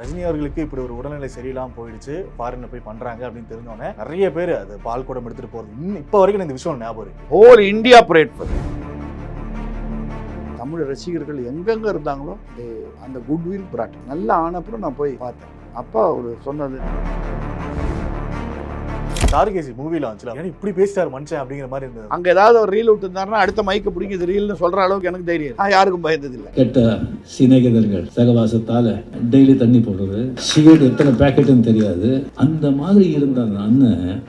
ரஜினி அவர்களுக்கு இப்படி ஒரு உடல்நிலை சரியில்லாம போயிடுச்சு, ஃபாரின்ல போய் பண்றாங்க அப்படின்னு தெரிஞ்சோனே நிறைய பேர் அது பால் குடம் எடுத்துட்டு போறது இன்னும் இப்போ வரைக்கும் இந்த விஷயம் ஞாபகம் இருக்கு. ஹோல் இந்தியா பிரேட் ஃபார் தமிழ் ரசிகர்கள் எங்கெங்க இருந்தாங்களோ அந்த குட்வில் பிராட் நல்லா ஆனப்புறம் நான் போய் பார்த்தேன். அப்பா அவர் சொன்னது சாருகேசி மூவில வந்துச்சுல, ஏன்னா இப்படி பேசிட்டாரு மனுஷன் அப்படிங்கிற மாதிரி இருந்தது. அங்க ஏதாவது ஒரு ரீல் விட்டுருந்தாருன்னா அடுத்த மைக்க பிடிக்குது ரீல்னு சொல்ற அளவுக்கு எனக்கு தைரியம் நான் யாருக்கும் பயந்தது இல்லை. கெட்ட சிநேகிதர்கள் சகவாசத்தால டெய்லி தண்ணி போடுறது, சிகரெட் எத்தனை பேக்கெட்டுன்னு தெரியாது. அந்த மாதிரி இருந்த அந்த அண்ணன்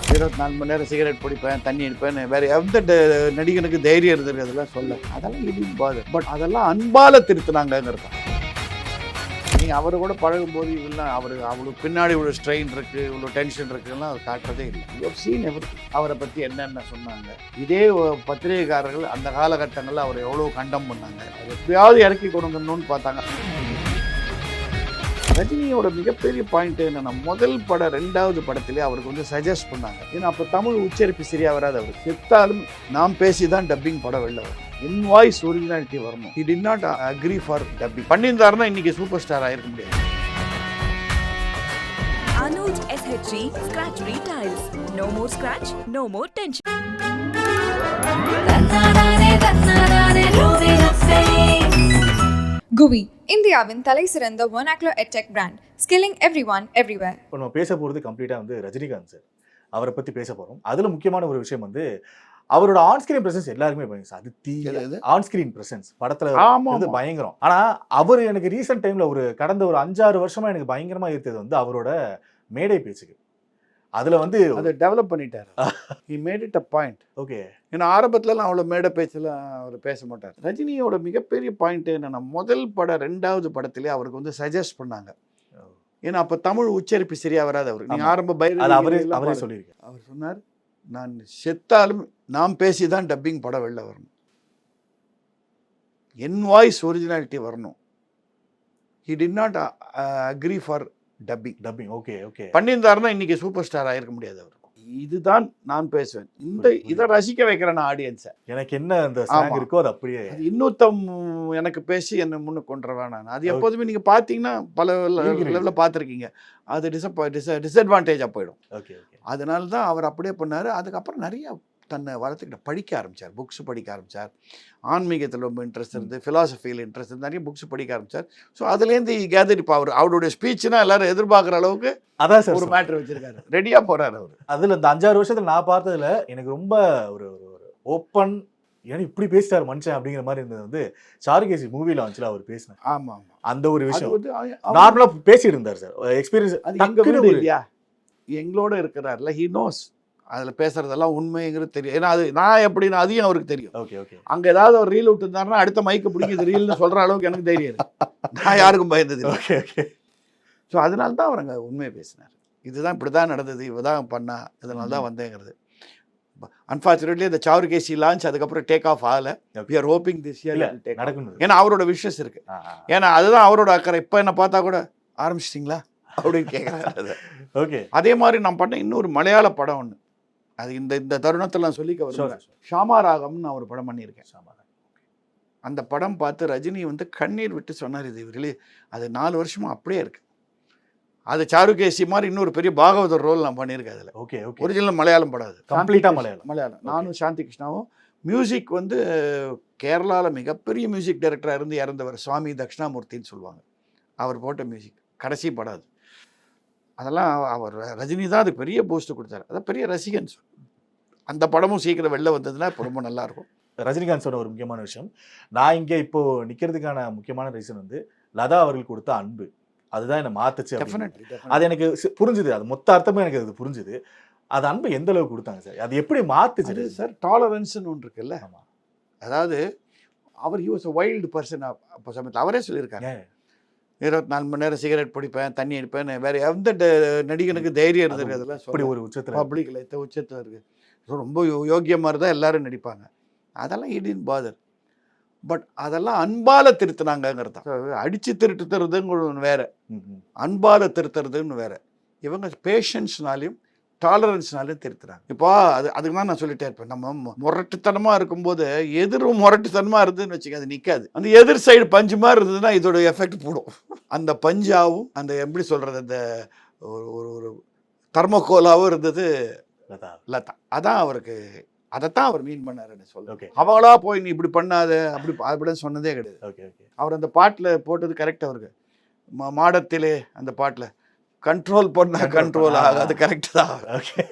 24 மணி நேரம் சிகரெட் பிடிப்பேன், தண்ணி அடிப்பேன், வேற எந்த நடிகனுக்கு தைரியம் இருந்திருக்கு அதெல்லாம் சொல்ல. அதெல்லாம் இடியும் பாது. பட் அதெல்லாம் அன்பால திருத்தினாங்கிறது. நீங்கள் அவரு கூட பழகும் போது இதெல்லாம் அவருக்கு பின்னாடி இவ்வளோ ஸ்ட்ரெயின் இருக்குது, இவ்வளோ டென்ஷன் இருக்குன்னா அவர் காட்டுறதே இல்லை. யூ சீன் எவர் அவரை பற்றி என்னென்ன சொன்னாங்க. இதே பத்திரிகைக்காரர்கள் அந்த காலகட்டங்களில் அவர் எவ்வளோ கண்டம் பண்ணாங்க. அது எப்படியாவது இறக்கி கொடுங்கணும்னு பார்த்தாங்க. ரஜினியோட மிகப்பெரிய பாயிண்ட் என்னன்னா, முதல் படம் 2வது படத்திலே அவருக்கு வந்து சஜஸ்ட் பண்ணாங்க. ஏன்னா அப்போ தமிழ் உச்சரிப்பு சரியாக வராது. அவர் செத்தாலும் நாம் பேசி தான் டப்பிங் படம் வெளில வரும். இன் வாய்ஸ் ஒரிஜினாலிட்டி வரணும். He did not agree for dubbing. பண்ணியிருந்தாருன்னா இன்னைக்கு சூப்பர் ஸ்டார் ஆயிருக்க முடியாது. Anuj SHG Scratch Free Tiles. No more scratch, no more tension. குவி இந்தியாவின் தலை சிறந்த vernacular edtech brand, skilling everyone everywhere. இப்போ நம்ம பேச போகிறது கம்ப்ளீட்டாக வந்து ரஜினிகாந்த் சார், அவரை பற்றி பேச போகிறோம். அதில் முக்கியமான ஒரு விஷயம் வந்து அவரோட ஆன்ஸ்கிரீன் பிரசன்ஸ் எல்லாருக்குமே பயங்கரம். அது ஆன்ஸ்கிரீன் பிரசன்ஸ் படத்துல வந்து பயங்கரம். ஆனா அவர் எனக்கு ரீசெண்ட் டைம்ல கடந்த ஒரு 5-6 வருஷமா எனக்கு பயங்கரமா இருந்தது வந்து அவரோட மேடை பேச்சுக்கு. அதுல வந்து அதை டெவலப் பண்ணிட்டாரு. He made it a point. Okay. ஏன்னா ஆரம்பத்துலலாம் அவ்வளோ மேடை பேச்செல்லாம் அவர் பேச மாட்டார். ரஜினியோட மிகப்பெரிய பாயிண்ட் என்னன்னா, முதல் படம் 2வது படத்திலே அவருக்கு வந்து சஜஸ்ட் பண்ணாங்க. ஏன்னா அப்போ தமிழ் உச்சரிப்பு சரியா வராது. அவருக்கு நீங்க ஆரம்ப அவரே சொல்லியிருக்காரு. அவர் சொன்னார், நான் செத்தாலும் நாம் பேசி தான் டப்பிங் படம் வெளில வரணும். என் வாய்ஸ் ஒரிஜினாலிட்டி வரணும். He did not agree for dubbing. Okay okay. பண்ணியிருந்தாருன்னா இன்னைக்கு சூப்பர் ஸ்டார் ஆயிருக்க முடியாது. அவர் இதுதான் நான் பேசுவேன். இதை ரசிக்க வைக்கிறேன் நான் ஆடியன்ஸை. எனக்கு என்ன அந்த சாங் இருக்கோ அது அப்படியே இன்னொருத்தம் எனக்கு பேசி என்னை முன்னுக்கு கொண்டு வேணாம். அது எப்போதுமே நீங்கள் பார்த்தீங்கன்னா பல லெவலில் பார்த்துருக்கீங்க. அது டிஸ்அட்வான்டேஜாக போயிடும். Okay okay. அதனால தான் அவர் அப்படியே பண்ணார். அதுக்கப்புறம் நிறைய தன்னை வளர்த்துக்கிட்ட படிக்க ஆரம்பித்தார், புக்ஸ் படிக்க ஆரம்பித்தார். ஆன்மீகத்தில் ரொம்ப இன்ட்ரெஸ்ட் இருந்து, ஃபிலாசபியில் இன்ட்ரெஸ்ட் இருந்து நிறைய புக்ஸ் படிக்க ஆரம்பித்தார். ஸோ அதுலேருந்து கேதர் இப்போ அவருடைய ஸ்பீச்னா எல்லாரும் எதிர்பார்க்குற அளவுக்கு அதான் சார் ஒரு மேட்ரு வச்சிருக்காரு. ரெடியாக போகிறார் அவர். அதில் இந்த 5-6 வருஷத்தில் நான் பார்த்ததுல எனக்கு ரொம்ப ஒரு ஓப்பன், ஏன்னா இப்படி பேசிட்டார் மனுஷன் அப்படிங்கிற மாதிரி இருந்தது வந்து சாருகேசி மூவில வந்துச்சுல அவர் பேசினார். ஆமாம் ஆமாம். அந்த ஒரு விஷயம் நார்மலாக பேசிட்டு இருந்தார் சார். எக்ஸ்பீரியன்ஸ் அது எங்கள் வீடு இல்லையா, எங்களோட இருக்கிறார்ல, ஹி நோஸ் அதில் பேசுறதெல்லாம் உண்மைங்கிறது தெரியும். ஏன்னா அது நான் எப்படின்னா அதையும் அவருக்கு தெரியும். Okay okay. அங்கே ஏதாவது ஒரு ரீல் விட்டுருந்தாருன்னா அடுத்த மைக்க பிடிக்குது ரீல்னு சொல்கிற அளவுக்கு எனக்கு தெரியும். நான் யாருக்கும் பயந்தது. Okay okay. ஸோ அதனால தான் அவர் அங்கே உண்மையை பேசினார். இதுதான் இப்படி தான் நடந்தது, இவ தான் பண்ணா, இதனால தான் வந்தேங்கிறது. அன்ஃபார்ச்சுனேட்லி இந்த சாருகேசி லான்ச் அதுக்கப்புறம் டேக் ஆஃப் ஆகலை. We are hoping this year நடக்கணும். ஏன்னா அவரோட விஷஸ் இருக்கு. ஏன்னா அதுதான் அவரோட அக்கறை. இப்போ என்ன பார்த்தா கூட ஆரம்பிச்சிட்டிங்களா அப்படின்னு கேட்குறாரு. ஓகே. அதே மாதிரி நான் பண்ண இன்னொரு மலையாள படம் ஒன்று, அது இந்த தருணத்தில் நான் சொல்லிக்க வருவேன். ஷாமா ராகம்னு நான் ஒரு படம் பண்ணியிருக்கேன். அந்த படம் பார்த்து ரஜினி வந்து கண்ணீர் விட்டு சொன்னார், இது ரிலீஸ் அது 4 வருஷமா அப்படியே இருக்கு. அது சாருகேசி மாதிரி இன்னொரு பெரிய பாகவதர் ரோல் நான் பண்ணியிருக்கேன் அதில். Okay okay. ஒரிஜினல் மலையாளம் படம், அது கம்ப்ளீட்டாக மலையாளம். நானும் சாந்தி கிருஷ்ணாவும். மியூசிக் வந்து கேரளாவில் மிகப்பெரிய மியூசிக் டைரக்டராக இருந்து இறந்தவர் சுவாமி தட்சிணாமூர்த்தின்னு சொல்லுவாங்க. அவர் போட்ட மியூசிக் கடைசி படம் அது. அதெல்லாம் அவர் ரஜினி தான் அதுக்கு பெரிய பூஸ்ட் கொடுத்தாரு. அதான் பெரிய ரசிகன். அந்த படமும் சீக்கிரம் வெளில வந்ததுன்னா இப்போ ரொம்ப நல்லாயிருக்கும். ரஜினிகாந்த் சொன்ன ஒரு முக்கியமான விஷயம், நான் இங்கே இப்போ நிற்கிறதுக்கான முக்கியமான ரீசன் வந்து லதா அவர்கள் கொடுத்த அன்பு. அதுதான் என்னை மாத்துச்சு. அது எனக்கு புரிஞ்சுது. அது மொத்த அர்த்தமே எனக்கு அது புரிஞ்சுது. அது அன்பு எந்த அளவுக்கு கொடுத்தாங்க சார், அது எப்படி மாத்துச்சு சார்? டாலரன்ஸ்னு ஒன்று இருக்குல்ல. ஆமாம். அதாவது அவர் he was a wild person. அப்போ சமயத்தில் அவரே சொல்லியிருக்காங்க, 24 மணி நேரம் சிகரெட் பிடிப்பேன், தண்ணி அடிப்பேன், வேற எந்த நடிகனுக்கு தைரியம் இருந்திருக்கு. அதெல்லாம் அப்படி ஒரு உச்சத்தில் பப்ளிக்கில் உச்சத்தில் இருக்குது. ரொம்ப யோக்கியமாக தான் எல்லாரும் நடிப்பாங்க. அதெல்லாம் இடின் பாதர். பட் அதெல்லாம் அன்பால் திருத்தினாங்கிறது தான். அடித்து திருத்துறதுன்னு ஒன்று வேற, அன்பால் திருத்துறதுன்னு வேற. இவங்க பேஷன்ஸ்னாலையும் டாலரன்ஸ்னாலே திருத்துறாங்க. இப்போ அதுக்கு தான் நான் சொல்லிட்டே இருப்பேன், நம்ம முரட்டுத்தனமாக இருக்கும்போது எதிரும் முரட்டுத்தனமாக இருந்ததுன்னு வச்சுக்க அது நிற்காது. அந்த எதிர் சைடு பஞ்சு மாதிரி இருந்ததுன்னா இதோட எஃபெக்ட் போடும். அந்த பஞ்சாவும் அந்த எப்படி சொல்கிறது அந்த ஒரு தர்மகோலாவும் இருந்தது லதா. அதான் அவருக்கு அதைத்தான் அவர் மீன் பண்ணாருன்னு சொல்லுங்க. அவங்களா போய் நீ இப்படி பண்ணாத அப்படின்னு சொன்னதே கிடையாது. Okay okay. அவர் அந்த பாட்டில் போட்டது கரெக்ட். அவருக்கு மாடத்திலே அந்த பாட்டில் கண்ட்ரோல் பண்ண கண்ட்ரோல் ஆகாது, கரெக்ட் தான். Okay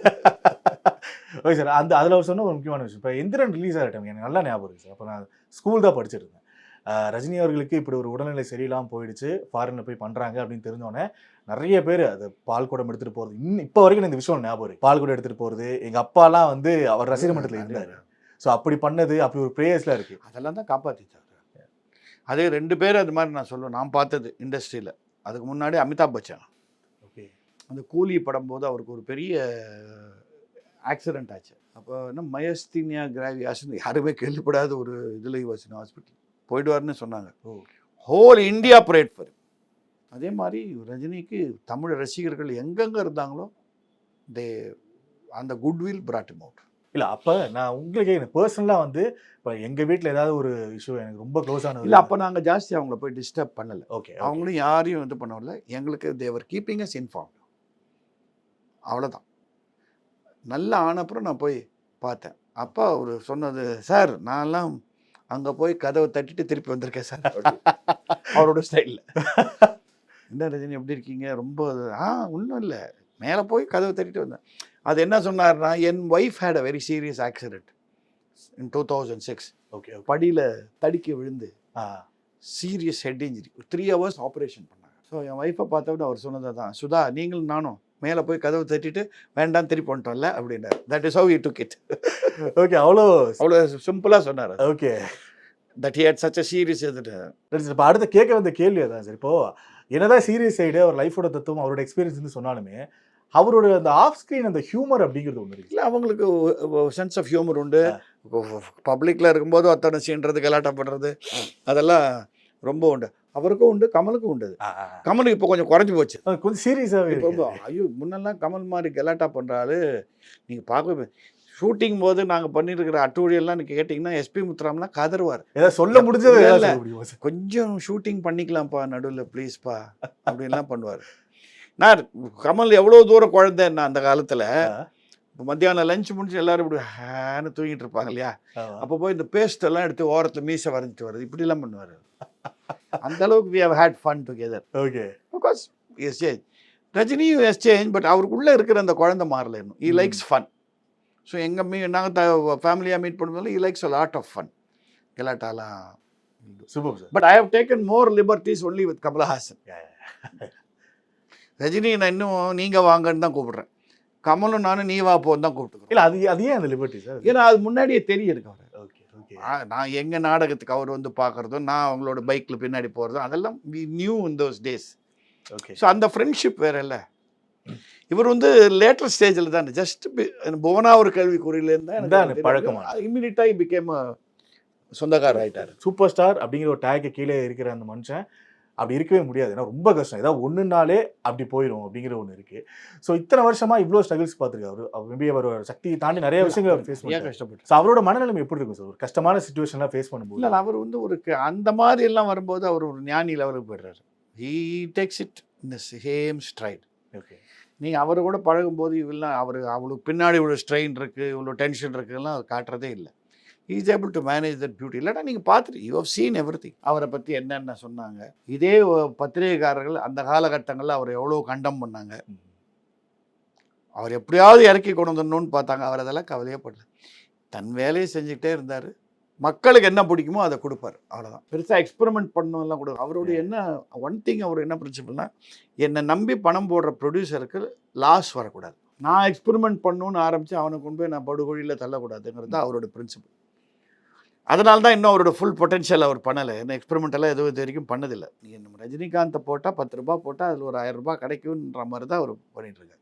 okay sir. அதில் அவர் சொன்ன ஒரு முக்கியமான விஷயம், இப்போ எந்திரன் ரிலீஸ் ஆகிற டைம் எனக்கு நல்லா ஞாபகம் இருக்குது சார். அப்போ நான் ஸ்கூல் தான் படிச்சுட்டு இருந்தேன். ரஜினி அவர்களுக்கு இப்படி ஒரு உடல்நிலை சரியில்லாமல் போயிடுச்சு, ஃபாரினில் போய் பண்ணுறாங்க அப்படின்னு தெரிஞ்சோடனே நிறைய பேர் அது பால் குடம் எடுத்துகிட்டு போகிறது, இன்னும் இப்போ வரைக்கும் இந்த விஷயம் ஞாபகம் இருக்குது. பால் குடம் எடுத்துகிட்டு போகிறது, எங்கள் அப்பாலாம் வந்து அவர் ரசிகர் மன்றத்தில் இருந்தார். ஸோ அப்படி பண்ணது, அப்படி ஒரு ப்ரேயர்ஸ்லாம் இருக்குது. அதெல்லாம் தான் காப்பாற்றிச்சார். அதே 2 பேர் அது மாதிரி நான் சொல்லுவேன், நான் பார்த்தது இண்டஸ்ட்ரியில். அதுக்கு முன்னாடி அமிதாப் பச்சன். ஓகே. அந்த கூலி படம் போது அவருக்கு ஒரு பெரிய ஆக்சிடென்ட் ஆச்சு. அப்போ என்ன மயஸ்தீனியா கிராவியாஸ்ன்னு யாருமே கேள்விப்படாத ஒரு இதில் யோசனை ஹாஸ்பிட்டல் போயிடுவார்னு சொன்னாங்க. Whole India prayed for. அதே மாதிரி ரஜினிக்கு தமிழ் ரசிகர்கள் எங்கெங்கே இருந்தாங்களோ அந்த குட்வில் பிராட் ஹிம் அவுட். இல்லை அப்போ நான் உங்களுக்கு பர்சனலாக வந்து இப்போ எங்கள் வீட்டில் ஏதாவது ஒரு இஷ்யூ எனக்கு ரொம்ப க்ளோஸ் ஆனது இல்லை, அப்போ நாங்கள் ஜாஸ்தி அவங்கள போய் டிஸ்டர்ப் பண்ணலை. ஓகே. அவங்களும் யாரையும் இது பண்ணல. எங்களுக்கு தேவர் கீப்பிங் அஸ் இன்ஃபார்ம், அவ்வளோதான். நல்ல ஆனப்புறம் நான் போய் பார்த்தேன். அப்போ அவர் சொன்னது, சார் நான்லாம் அங்கே போய் கதவை தட்டிட்டு திருப்பி வந்திருக்கேன் சார் அவரோட ஸ்டைலில். என்ன ரஜினி எப்படி இருக்கீங்க, ரொம்ப ஒன்றும் இல்லை, மேலே போய் கதவை தட்டிட்டு வந்தேன். அது என்ன சொன்னார்னா, என் wife had a very serious accident in 2006. Okay. படியில் தடிக்க விழுந்து serious head injury, 3 hours operation பண்ணாங்க. ஸோ என் ஒய்ஃபை பார்த்தவிட அவர் சொன்னது தான், சுதா நீங்களும் நானும் மேலே போய் கதவை தட்டிட்டு வேண்டாம் திருப்பி வந்துட்டோம்ல அப்படின்னாரு. That is how you took it. Okay. அவ்வளோ சிம்பிளாக சொன்னார். Okay. That he had such a serious இது. இப்போ அடுத்த கேட்க வந்த கேள்வி அதான் சார். இப்போது என்னதான் சீரியஸ் சைடு அவர் லைஃபோட தத்துவம் அவரோட எக்ஸ்பீரியன்ஸ் சொன்னாலுமே அவரோட அந்த ஆஃப் ஸ்க்ரீன் அந்த ஹியூமர் அப்படிங்கிறது ஒன்று இருக்குது. இல்லை, அவங்களுக்கு சென்ஸ் ஆஃப் ஹியூமர் உண்டு. பப்ளிக்கில் இருக்கும்போது அத்தனை சீன்றது கலாட்டா பண்ணுறது அதெல்லாம் ரொம்ப உண்டு. அவருக்கும் உண்டு, கமலுக்கும் உண்டு. கமலுக்கு இப்போ கொஞ்சம் குறைஞ்சி போச்சு, கொஞ்சம் சீரியஸாகவே ரொம்ப. ஐயோ, முன்னெல்லாம் கமல் மாதிரி கலாட்டா பண்ணுறாரு நீங்கள் பார்க்க. ஷூட்டிங் போது நாங்கள் பண்ணியிருக்கிற அட்டூழியெல்லாம் நீங்கள் கேட்டிங்கன்னா எஸ்பி முத்துராம்லாம் கதறுவார். ஏதாவது சொல்ல முடிஞ்சது இல்லை, கொஞ்சம் ஷூட்டிங் பண்ணிக்கலாம்ப்பா நடுவில் ப்ளீஸ்ப்பா அப்படின்லாம் பண்ணுவார். நான் கமல் எவ்வளோ தூரம் குழந்தைன்னா அந்த காலத்தில் இப்போ மத்தியானம் லஞ்ச் முடிஞ்சு எல்லோரும் இப்படி ஹேன்னு தூங்கிட்டு இருப்பாங்க இல்லையா, அப்போ போய் இந்த பேஸ்ட் எல்லாம் எடுத்து ஓரத்தில் மீசை வரைஞ்சிட்டு வருது, இப்படிலாம் பண்ணுவார். அந்த அளவுக்கு we have had fun together. Okay. Because he has changed. ரஜினியும் has changed, but அவருக்குள்ளே இருக்கிற அந்த குழந்தை மாறல இன்னும். He likes fun. ஸோ நாங்கள் ஃபேமிலியாக மீட் பண்ணும்போது he likes a lot of fun. கலாட்டாலாம் super sir. But I have taken more liberties only with Kamal Haasan. Rajini நான் இன்னும் நீங்கள் வாங்கன்னு தான் கூப்பிடுறேன், கமலும் நானும் நீ வா போன்னு தான் கூப்பிட்டுக்கிறேன். இல்லை அது ஏன் அந்த லிபர்ட்டி சார்? ஏன்னா அது முன்னாடியே தெரியும் எனக்கு அவர். Okay okay. நான் எங்கள் நாடகத்துக்கு அவர் வந்து பார்க்குறதும் நான் அவங்களோட பைக்கில் பின்னாடி போகிறதும் அதெல்லாம் we knew in those days. Okay. So அந்த ஃப்ரெண்ட்ஷிப் வேற இல்லை. இவர் வந்து லேட்டர் ஸ்டேஜில் தான் ஜஸ்ட் புவனா ஒரு கேள்விக்குறியிலேருந்து பழக்கமாக இம்மிடியட்டாக பிகேம் சொந்தக்காரர் ஆகிட்டார். சூப்பர் ஸ்டார் அப்படிங்கிற ஒரு டேக்கு கீழே இருக்கிற அந்த மனுஷன் அப்படி இருக்கவே முடியாது. ஏன்னா ரொம்ப கஷ்டம், ஏதாவது ஒன்றுனாலே அப்படி போயிடும் அப்படிங்கிற ஒன்று இருக்குது. ஸோ இத்தனை வருஷமாக இவ்வளோ ஸ்ட்ரகிள்ஸ் பார்த்துருக்காரு. மேபி அவர் சக்தியை தாண்டி நிறைய விஷயங்கள் அவர் ஃபேஸ் பண்ணி கஷ்டப்பட்டு. ஸோ அவரோட மனநிலைமை எப்படி இருக்கும் சார் ஒரு கஷ்டமான சுச்சுவேஷன்லாம் ஃபேஸ் பண்ணும்போது? இல்லை, அவர் வந்து ஒரு அந்த மாதிரி எல்லாம் வரும்போது அவர் ஒரு ஞானி லெவலுக்கு போய்டுறாரு. He takes it in the same stride. Okay. நீங்கள் அவர் கூட பழகும்போது இவெல்லாம் அவளுக்கு பின்னாடி இவ்வளோ ஸ்ட்ரெயின் இருக்குது, இவ்வளோ டென்ஷன் இருக்குதுலாம் அவர் காட்டுறதே இல்லை. Is able to manage that beauty. இல்லைனா நீங்கள் பார்த்துட்டு யூ ஹவ் சீன் எவ்ரிதிங். அவரை பற்றி என்னென்ன சொன்னாங்க, இதே பத்திரிகைக்காரர்கள் அந்த காலகட்டங்களில் அவர் எவ்வளோ கண்டம் பண்ணாங்க, அவர் எப்படியாவது இறக்கி கொண்டு வந்துடணும்னு பார்த்தாங்க. அவர் அதெல்லாம் கவலையே படல, தன் வேலையை செஞ்சுக்கிட்டே இருந்தார். மக்களுக்கு என்ன பிடிக்குமோ அதை கொடுப்பார், அவ்வளோதான். பெருசாக எக்ஸ்பெரிமெண்ட் பண்ணலாம் கூட. அவருடைய என்ன ஒன் திங், அவர் என்ன பிரின்சிபல்னா, என்னை நம்பி பணம் போடுற ப்ரொடியூசருக்கு லாஸ் வரக்கூடாது. நான் எக்ஸ்பெரிமெண்ட் பண்ணணுன்னு ஆரம்பித்து அவனை கொண்டு போய் நான் படுகொழியில் தள்ளக்கூடாதுங்கிறது தான் அவரோட பிரின்சிபல். அதனால தான் இன்னும் அவரோட ஃபுல் பொட்டென்ஷியல் அவர் பண்ணலை. என்ன எக்ஸ்பெரிமெண்டெல்லாம் எதுவும் இது வரைக்கும் பண்ணதில்லை. நீங்கள் நம்ம ரஜினிகாந்தை போட்டால் 10 ரூபா போட்டால் அதில் ஒரு 1000 ரூபாய் கிடைக்கும்ன்ற மாதிரி தான் அவர் பண்ணிகிட்ருக்கார்.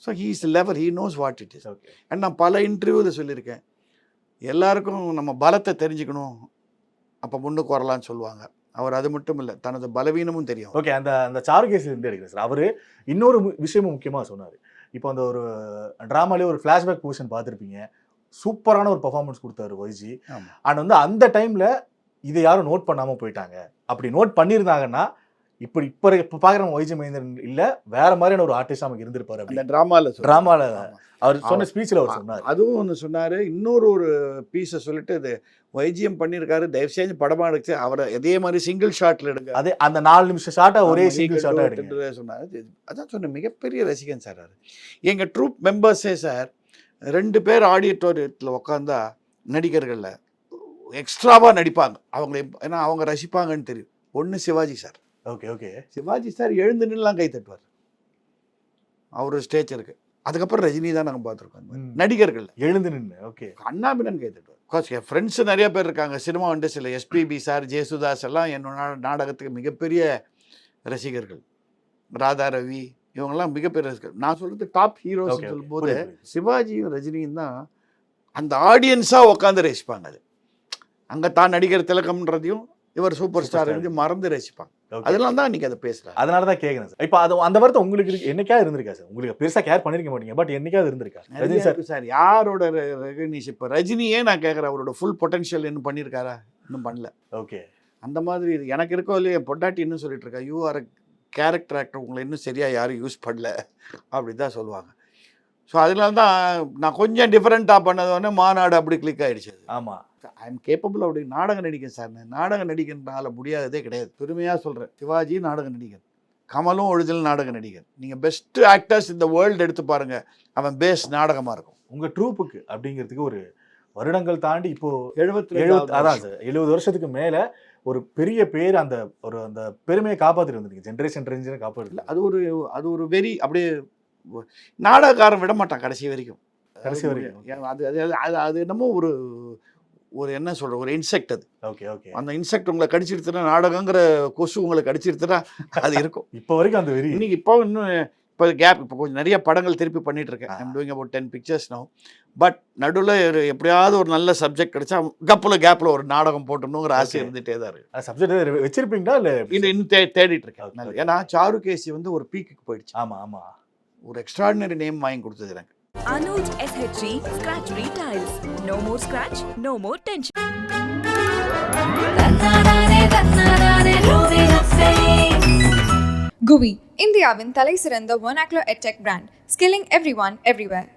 So he is level, he knows what it is. Okay. And நான் பல இன்டர்வியூவில் சொல்லியிருக்கேன், எல்லாருக்கும் நம்ம பலத்தை தெரிஞ்சுக்கணும், அப்போ முன்னுக்கு வரலான்னு சொல்லுவாங்க. அவர் அது மட்டும் இல்லை, தனது பலவீனமும் தெரியும். ஓகே. அந்த சாருகேசிலேருந்து எடுக்கிறேன் சார். அவர் இன்னொரு விஷயமும் முக்கியமாக சொன்னார். இப்போ அந்த ஒரு ட்ராமாலேயே ஒரு ஃப்ளாஷ்பேக் போர்ஷன் பார்த்துருப்பீங்க, சூப்பரான ஒரு பெர்ஃபார்மன்ஸ் கொடுத்தாரு வைஜி. ஆமா. அண்ட் வந்து அந்த டைம்ல இதை யாரும் நோட் பண்ணாம போயிட்டாங்க. அப்படி நோட் பண்ணியிருந்தாங்கன்னா இப்போ பார்க்குற வைஜி மகேந்திரன் இல்ல வேற மாதிரியான ஒரு ஆர்டிஸ்ட் நமக்கு இருந்திருப்பாரு. அந்த ட்ராமால அவர் சொன்ன ஸ்பீச்ல அவர் சொன்னார். அதுவும் ஒன்று சொன்னாரு. இன்னொரு பீஸை சொல்லிட்டு இது வைஜிஎம் பண்ணியிருக்காரு, தயவு செஞ்சு படமா எடுத்து அவரை இதே மாதிரி சிங்கிள் ஷாட்ல எடுங்க. அதே அந்த 4 நிமிஷம் ஷாட்டா ஒரே சிங்கிள் ஷாட்டா எடுங்க சொன்னாரு. அதான் சொன்ன மிகப்பெரிய ரசிகன் சார் அவர். எங்க ட்ரூப் மெம்பர்ஸே சார் 2 பேர் ஆடிட்டோரியத்தில் உட்காந்தா நடிகர்களில் எக்ஸ்ட்ராவாக நடிப்பாங்க அவங்கள, ஏன்னா அவங்க ரசிப்பாங்கன்னு தெரியும். ஒன்று Sivaji sir. Okay Sivaji sir எழுந்து நின்றுலாம் கை தட்டுவார் அவர் ஸ்டேஜ் இருக்கு. அதுக்கப்புறம் ரஜினி தான் நாங்கள் பார்த்துருக்கோம். நடிகர்கள் எழுந்து நின்று ஓகே அண்ணாபினன் கை தட்டுவார். பிகாஸ் என் ஃப்ரெண்ட்ஸு நிறைய பேர் இருக்காங்க சினிமா இண்டஸ்ட்ரியில். எஸ்பிபி சார், ஜெயசுதாஸ் எல்லாம் என்னோட நாடகத்துக்கு மிகப்பெரிய ரசிகர்கள். ராதா ரவி இவங்கெல்லாம் மிகப்பெரிய ரசிகர்கள். நான் சொல்கிறது டாப் ஹீரோஸ் சொல்லும்போது சிவாஜியும் ரஜினியும் தான் அந்த ஆடியன்ஸாக உட்காந்து ரசிப்பாங்க. அது அங்கே தான் நடிகர் திலகம்ன்றதையும் இவர் சூப்பர் ஸ்டார் மறந்து ரசிப்பாங்க. அதெல்லாம் தான் இன்னைக்கு அதை பேசுகிறேன். அதனால தான் கேட்குறேன் சார். இப்போ அது அந்த வார்த்தை உங்களுக்கு என்னைக்காவது இருந்திருக்கா சார்? உங்களுக்கு பெருசாக கேர் பண்ணிருக்க மாட்டீங்க, பட் என்னைக்காவது இருந்திருக்கா ரஜினி சார்? சார் யாரோட ரெகக்னிஷன் இப்போ ரஜினியே நான் கேட்குறேன், அவரோட ஃபுல் பொட்டன்ஷியல் இன்னும் பண்ணியிருக்காரா? இன்னும் பண்ணல. ஓகே அந்த மாதிரி இது எனக்கு இருக்கோ இல்லையா, என் பொட்டாட்டி இன்னும் சொல்லிட்டு இருக்கா, யூ ஆர் கேரக்டர் ஆக்டர், உங்களை இன்னும் சரியாக யாரும் யூஸ் பண்ணல அப்படி தான் சொல்லுவாங்க. ஸோ அதனால தான் நான் கொஞ்சம் டிஃப்ரெண்ட்டாக பண்ணதோடனே மாநாடு அப்படி கிளிக் ஆகிடுச்சு. ஆமாம், ஐ எம் கேப்பபிள். அப்படி நாடக நடிகன் சார். நாடக நடிகனால முடியாததே கிடையாது. பெருமையாக சொல்கிறேன். சிவாஜி நாடக நடிகன், கமலும் ஒரிஜினல் நாடக நடிகன். நீங்கள் பெஸ்ட் ஆக்டர்ஸ் இந்த வேர்ல்டு எடுத்து பாருங்கள், அவன் பேஸ் நாடகமாக இருக்கும். உங்கள் ட்ரூப்புக்கு அப்படிங்கிறதுக்கு ஒரு வருடங்கள் தாண்டி இப்போ 70 அதான் சார் 70 வருஷத்துக்கு மேலே ஒரு பெரிய பேர் அந்த பெருமையை காப்பாற்றிட்டு வந்திருக்கு. ஜென்ரேஷன் ரேஞ்சரை காப்பாற்று. அது ஒரு வெறி. அப்படியே நாடகக்காரன் விட மாட்டான் கடைசி வரைக்கும். அது என்னமோ ஒரு என்ன சொல்ற ஒரு இன்செக்ட். அது ஓகே அந்த இன்செக்ட் உங்களை கடிச்சிருத்துனா, நாடகங்கிற கொசு உங்களை கடிச்சிருத்துனா அது இருக்கும். இப்போ வரைக்கும் அந்த வெறி. இன்னைக்கு இப்போ இன்னும் இப்போ கேப், இப்போ கொஞ்சம் நிறைய படங்கள் திருப்பி பண்ணிட்டு இருக்கேன். I'm doing about 10 pictures now. But நடுவில் எப்படியாவது ஒரு நல்ல சப்ஜெக்ட் கிடைச்சா கேப்பில் ஒரு நாடகம் போட்டணுங்கிற ஆசை இருந்துகிட்டே தான் இருக்கு. சப்ஜெக்ட் வச்சிருப்பீங்களா இல்லை? இன்னும் தேடிட்டு இருக்கேன். ஏன்னா சாருகேசி ஒரு பீக்குக்கு போயிடுச்சு. ஆமாம், ஒரு எக்ஸ்ட்ராடினரி நேம் வாங்கி கொடுத்தது எனக்கு. Anuj SHG Scratch Retiles. No more scratch, no more tension. GUI, இந்தியாவின் தலைசிறந்த vernacular edtech brand, skilling everyone everywhere.